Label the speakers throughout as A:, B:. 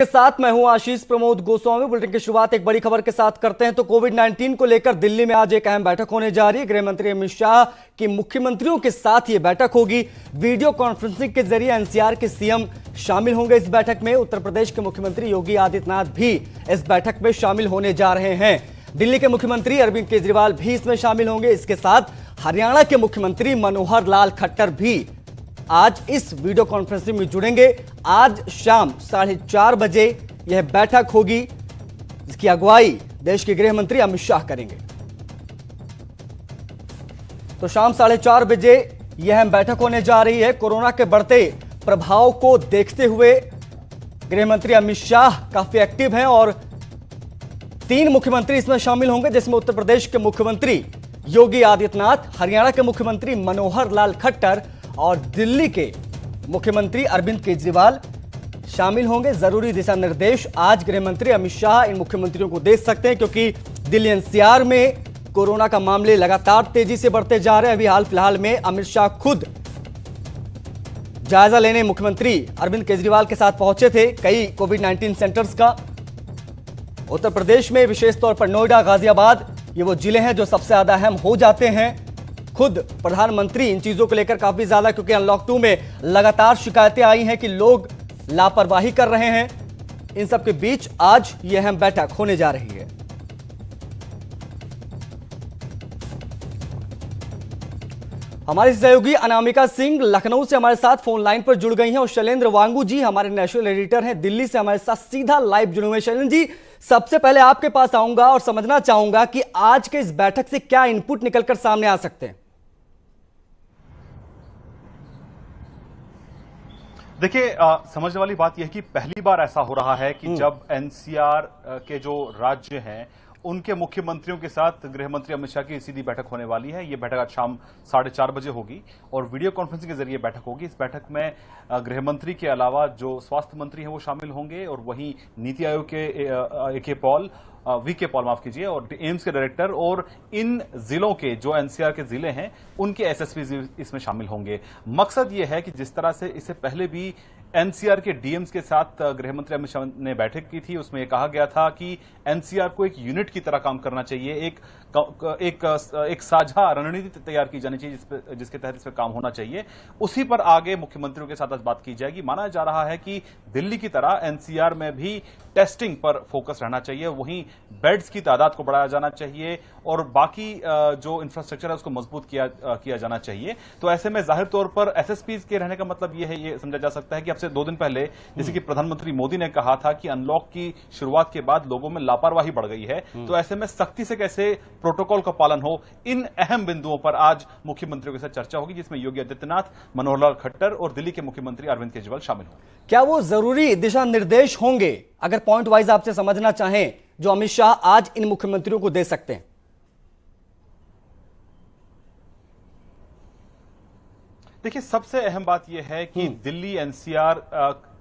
A: के साथ मैं हूं आशीष प्रमोद गोस्वामी। बुलेटिन की शुरुआत एक बड़ी खबर के साथ करते हैं तो कोविड-19 को लेकर दिल्ली में आज एक अहम बैठक होने जा रही है। गृह मंत्री अमित शाह की मुख्यमंत्रियों के साथ ये बैठक होगी। वीडियो कॉन्फ्रेंसिंग के जरिए एनसीआर के सीएम शामिल होंगे इस बैठक में। उत्तर प्रदेश के मुख्यमंत्री योगी आदित्यनाथ भी इस बैठक में शामिल होने जा रहे हैं। दिल्ली के मुख्यमंत्री अरविंद केजरीवाल भी इसमें शामिल होंगे। इसके साथ हरियाणा के मुख्यमंत्री मनोहर लाल खट्टर भी आज इस वीडियो कॉन्फ्रेंसिंग में जुड़ेंगे। आज शाम 4:30 बजे यह बैठक होगी, जिसकी अगुवाई देश के गृह मंत्री अमित शाह करेंगे। तो शाम 4:30 बजे यह बैठक होने जा रही है। कोरोना के बढ़ते प्रभाव को देखते हुए गृह मंत्री अमित शाह काफी एक्टिव हैं और 3 मुख्यमंत्री इसमें शामिल होंगे, जिसमें उत्तर प्रदेश के मुख्यमंत्री योगी आदित्यनाथ, हरियाणा के मुख्यमंत्री मनोहर लाल खट्टर और दिल्ली के मुख्यमंत्री अरविंद केजरीवाल शामिल होंगे। जरूरी दिशा निर्देश आज गृह मंत्री अमित शाह इन मुख्यमंत्रियों को दे सकते हैं, क्योंकि दिल्ली एनसीआर में कोरोना का मामले लगातार तेजी से बढ़ते जा रहे हैं। अभी हाल फिलहाल में अमित शाह खुद जायजा लेने मुख्यमंत्री अरविंद केजरीवाल के साथ पहुंचे थे कई कोविड-19 सेंटर्स का। उत्तर प्रदेश में विशेष तौर पर नोएडा, गाजियाबाद, ये वो जिले हैं जो सबसे ज्यादा अहम हो जाते हैं। खुद प्रधानमंत्री इन चीजों को लेकर काफी ज्यादा, क्योंकि अनलॉक 2 में लगातार शिकायतें आई हैं कि लोग लापरवाही कर रहे हैं। इन सब के बीच आज यह अहम बैठक होने जा रही है। हमारी सहयोगी अनामिका सिंह लखनऊ से हमारे साथ फोन लाइन पर जुड़ गई हैं और शैलेंद्र वांगू जी हमारे नेशनल एडिटर हैं दिल्ली से हमारे साथ सीधा लाइव जुड़े हुए हैं। शैलेंद्र जी, सबसे पहले आपके पास आऊंगा और समझना चाहूंगा कि आज के इस बैठक से क्या इनपुट निकलकर सामने आ सकते हैं।
B: देखिए, समझने वाली बात यह है कि पहली बार ऐसा हो रहा है कि जब एनसीआर के जो राज्य हैं उनके मुख्यमंत्रियों के साथ गृह मंत्री अमित शाह की सीधी बैठक होने वाली है। यह बैठक आज शाम 4:30 बजे होगी और वीडियो कॉन्फ्रेंसिंग के जरिए बैठक होगी। इस बैठक में गृह मंत्री के अलावा जो स्वास्थ्य मंत्री हैं वो शामिल होंगे और वहीं नीति आयोग के वीके पॉल माफ कीजिए, और एम्स के डायरेक्टर और इन जिलों के जो एनसीआर के जिले हैं उनके एसएसपी इसमें शामिल होंगे। मकसद यह है कि जिस तरह से इससे पहले भी एनसीआर के डीएम्स के साथ गृह मंत्री अमित शाह ने बैठक की थी, उसमें यह कहा गया था कि एनसीआर को एक यूनिट की तरह काम करना चाहिए, एक साझा रणनीति तैयार की जानी चाहिए जिसके तहत इस पर काम होना चाहिए। उसी पर आगे मुख्यमंत्रियों के साथ आज बात की जाएगी। माना जा रहा है कि दिल्ली की तरह एनसीआर में भी टेस्टिंग पर फोकस रहना चाहिए, वहीं बेड्स की तादाद को बढ़ाया जाना चाहिए और बाकी जो इंफ्रास्ट्रक्चर है उसको मजबूत किया जाना चाहिए। तो ऐसे में जाहिर तौर पर एसएसपीज के रहने का मतलब ये समझा जा सकता है कि अब से 2 दिन पहले जैसे कि प्रधानमंत्री मोदी ने कहा था कि अनलॉक की शुरुआत के बाद लोगों में लापरवाही बढ़ गई है, तो ऐसे में सख्ती से कैसे प्रोटोकॉल का पालन हो, इन अहम बिंदुओं पर आज मुख्यमंत्रियों के साथ चर्चा होगी, जिसमें योगी आदित्यनाथ, मनोहर लाल खट्टर और दिल्ली के मुख्यमंत्री अरविंद केजरीवाल शामिल होंगे।
A: क्या वो जरूरी दिशा निर्देश होंगे, अगर पॉइंट वाइज आपसे समझना चाहें, जो अमित शाह आज इन मुख्यमंत्रियों को दे सकते हैं?
B: देखिए, सबसे अहम बात यह है कि दिल्ली एनसीआर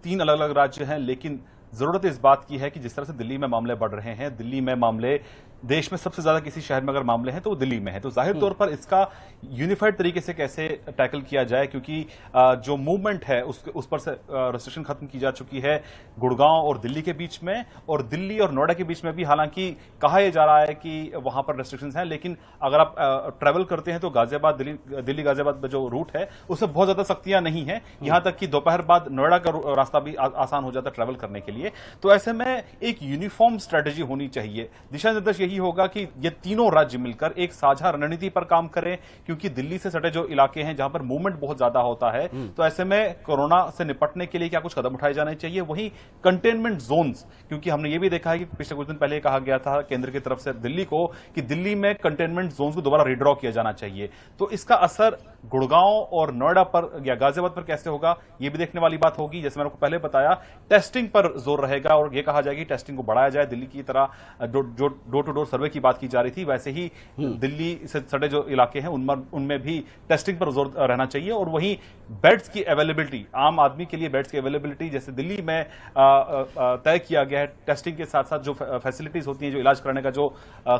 B: 3 अलग अलग राज्य हैं, लेकिन जरूरत इस बात की है कि जिस तरह से दिल्ली में मामले बढ़ रहे हैं, दिल्ली में मामले देश में सबसे ज्यादा किसी शहर में अगर मामले हैं तो वो दिल्ली में है, तो जाहिर तौर पर इसका यूनिफाइड तरीके से कैसे टैकल किया जाए, क्योंकि जो मूवमेंट है उस पर से रेस्ट्रिक्शन खत्म की जा चुकी है गुड़गांव और दिल्ली के बीच में, और दिल्ली और नोएडा के बीच में भी हालांकि कहा यह जा रहा है कि वहां पर रेस्ट्रिक्शंस हैं, लेकिन अगर आप ट्रैवल करते हैं तो गाजियाबाद दिल्ली गाजियाबाद जो रूट है उसमें बहुत ज्यादा सख्तियां नहीं है, यहां तक कि दोपहर बाद नोएडा का रास्ता भी आसान हो जाता है ट्रैवल करने के लिए। तो ऐसे में एक यूनिफॉर्म स्ट्रेटेजी होनी चाहिए। दिशा निर्देश यही होगा कि ये तीनों राज्य मिलकर एक साझा रणनीति पर काम करें, क्योंकि दिल्ली से सटे जो इलाके हैं जहां पर मूवमेंट बहुत ज्यादा होता है, तो ऐसे में कोरोना से निपटने के लिए क्या कुछ कदम उठाए जाने चाहिए। वहीं कंटेनमेंट जोन्स, क्योंकि हमने ये भी देखा है कि पिछले कुछ दिन पहले कहा गया था केंद्र की तरफ से दिल्ली को कि दिल्ली में कंटेनमेंट जोन्स को दोबारा रिड्रॉ किया जाना चाहिए, तो इसका असर गुड़गांव और नोएडा पर या गाजियाबाद पर कैसे होगा ये भी देखने वाली बात होगी। जैसे मैंने आपको पहले बताया, टेस्टिंग पर जोर रहेगा और यह कहा जाएगा कि टेस्टिंग को बढ़ाया जाए। दिल्ली की तरह जो डोर टू डोर सर्वे की बात की जा रही थी, वैसे ही दिल्ली से सटे जो इलाके हैं उनमें भी टेस्टिंग पर जोर रहना चाहिए। और वहीं बेड्स की अवेलेबिलिटी, आम आदमी के लिए बेड्स की अवेलेबिलिटी जैसे दिल्ली में तय किया गया है, टेस्टिंग के साथ साथ जो फैसिलिटीज होती हैं, जो इलाज कराने का जो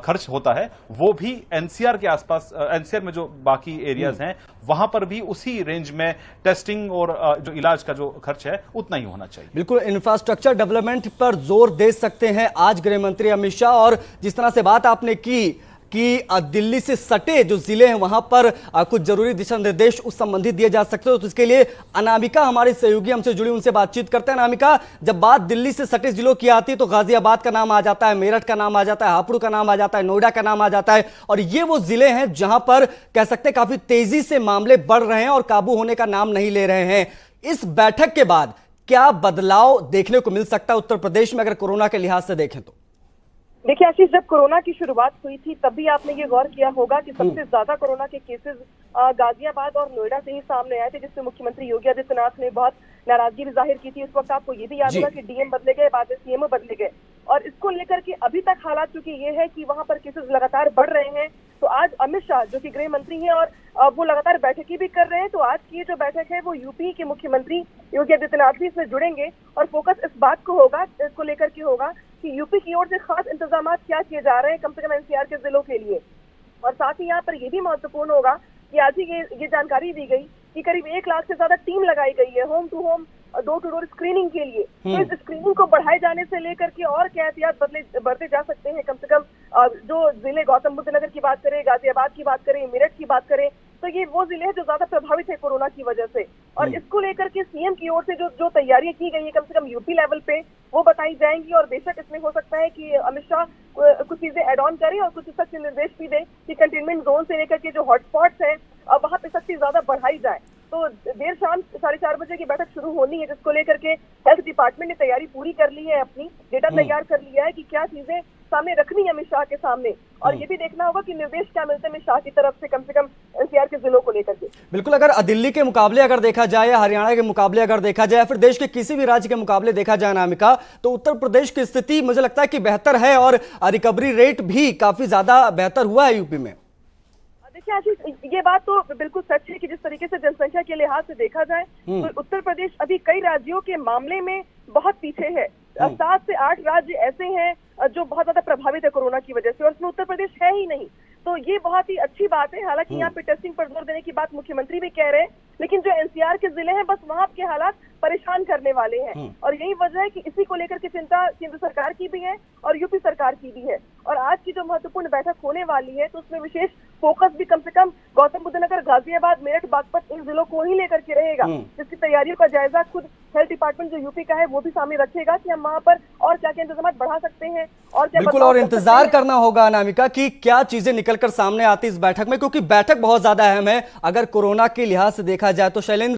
B: खर्च होता है, वो भी एनसीआर के आसपास, एनसीआर में जो बाकी एरियाज हैं वहां पर भी उसी रेंज में टेस्टिंग और जो इलाज का जो खर्च है उतना ही होना चाहिए।
A: बिल्कुल, इंफ्रास्ट्रक्चर डेवलपमेंट पर जोर दे सकते हैं आज गृह मंत्री अमित शाह? और जिस तरह से बात आपने की कि दिल्ली से सटे जो जिले हैं वहां पर कुछ जरूरी दिशा निर्देश उस संबंधित दिए जा सकते हो, तो इसके लिए अनामिका हमारी सहयोगी हमसे जुड़ी, उनसे बातचीत करते हैं। अनामिका, जब बात दिल्ली से सटे जिलों की आती है तो गाजियाबाद का नाम आ जाता है, मेरठ का नाम आ जाता है, हापुड़ का नाम आ जाता है, नोएडा का नाम आ जाता है, और ये वो जिले हैं जहां पर कह सकते हैं काफी तेजी से मामले बढ़ रहे हैं और काबू होने का नाम नहीं ले रहे हैं। इस बैठक के बाद क्या बदलाव देखने को मिल सकता है उत्तर प्रदेश में, अगर कोरोना के लिहाज से देखें तो?
C: देखिए आशीष, जब कोरोना की शुरुआत हुई थी तब भी आपने ये गौर किया होगा कि सबसे ज्यादा कोरोना के केसेस गाजियाबाद और नोएडा से ही सामने आए थे, जिससे मुख्यमंत्री योगी आदित्यनाथ ने बहुत नाराजगी भी जाहिर की थी। उस वक्त आपको ये भी याद होगा कि डीएम बदले गए, बाद में सीएमओ बदले गए, और इसको लेकर के अभी तक हालात चूंकि ये है कि वहां पर केसेस लगातार बढ़ रहे हैं, तो आज अमित शाह जो कि गृह मंत्री हैं और वो लगातार बैठकें भी कर रहे हैं, तो आज की ये जो बैठक है वो यूपी के मुख्यमंत्री योगी आदित्यनाथ भी इसमें जुड़ेंगे और फोकस इस बात को होगा, इसको लेकर के होगा कि यूपी की ओर से खास इंतजाम क्या किए जा रहे हैं कम से कम एनसीआर के जिलों के लिए। और साथ ही यहाँ पर यह भी महत्वपूर्ण होगा कि आज ही ये जानकारी दी गई कि करीब 1 लाख से ज्यादा टीम लगाई गई है home to home, door to door screening के लिए। तो इस स्क्रीनिंग को बढ़ाए जाने से लेकर के और क्या एहतियात बढ़ते जा सकते हैं। कम से कम जो जिले गौतम बुद्ध नगर की बात करें, गाजियाबाद की बात करें, मेरठ की बात करें, तो ये वो जिले हैं जो ज्यादा प्रभावित है कोरोना की वजह से। और इसको लेकर के सीएम की ओर से जो तैयारियां की गई है कम से कम यूपी लेवल पे, वो बताई जाएंगी। और बेशक इसमें हो सकता है कि अमित शाह कुछ चीजें एड ऑन करें और कुछ सख्त निर्देश भी दें कि कंटेनमेंट जोन से लेकर के जो हॉटस्पॉट्स हैं वहां पे सख्ती ज्यादा बढ़ाई जाए। तो देर शाम 4:30 बजे की बैठक शुरू होनी है, जिसको लेकर के हेल्थ डिपार्टमेंट ने तैयारी पूरी कर ली है, अपनी डेटा तैयार कर लिया है कि क्या चीजें सामने रखनी है अमित शाह के सामने, और ये भी देखना होगा कि निर्देश क्या मिलते हैं अमित शाह की तरफ से कम एनसीआर के जिलों को लेकर के।
A: बिल्कुल, अगर दिल्ली के मुकाबले अगर देखा जाए या हरियाणा के मुकाबले अगर देखा जाए, फिर देश के किसी भी राज्य के मुकाबले देखा जाए अनामिका, तो उत्तर प्रदेश की स्थिति मुझे लगता है कि बेहतर है और रिकवरी रेट भी काफी ज्यादा बेहतर हुआ है यूपी में।
C: देखिए आशीष, ये बात तो बिल्कुल सच है कि जिस तरीके से जनसंख्या के लिहाज से देखा जाए तो उत्तर प्रदेश अभी कई राज्यों के मामले में बहुत पीछे है। 7 से 8 राज्य ऐसे हैं जो बहुत ज्यादा प्रभावित है कोरोना की वजह से, और इसमें उत्तर प्रदेश है ही नहीं। तो ये बहुत ही अच्छी बात है। हालांकि यहाँ पे टेस्टिंग पर जोर देने की बात मुख्यमंत्री भी कह रहे हैं, लेकिन जो एनसीआर के जिले हैं बस वहाँ के हालात परेशान करने वाले हैं, और यही वजह है कि इसी को लेकर के चिंता केंद्र सरकार की भी है और यूपी सरकार की भी है। और आज की जो महत्वपूर्ण बैठक होने वाली है तो उसमें विशेष फोकस भी कम से कम गौतम बुद्ध नगर, गाजियाबाद, मेरठ, बागपत इन जिलों को ही लेकर के रहेगा, जिसकी तैयारियों का जायजा खुद हेल्थ डिपार्टमेंट जो यूपी का है वो भी सामने रखेगा कि हम वहाँ पर और क्या क्या इंतजाम बढ़ा सकते हैं और क्या।
A: बिल्कुल, और इंतजार करना होगा अनामिका कि क्या चीजें निकलकर सामने आती इस बैठक में, क्योंकि बैठक बहुत ज्यादा अहम है अगर कोरोना के लिहाज से देखा जाए तो। शैलेंद्र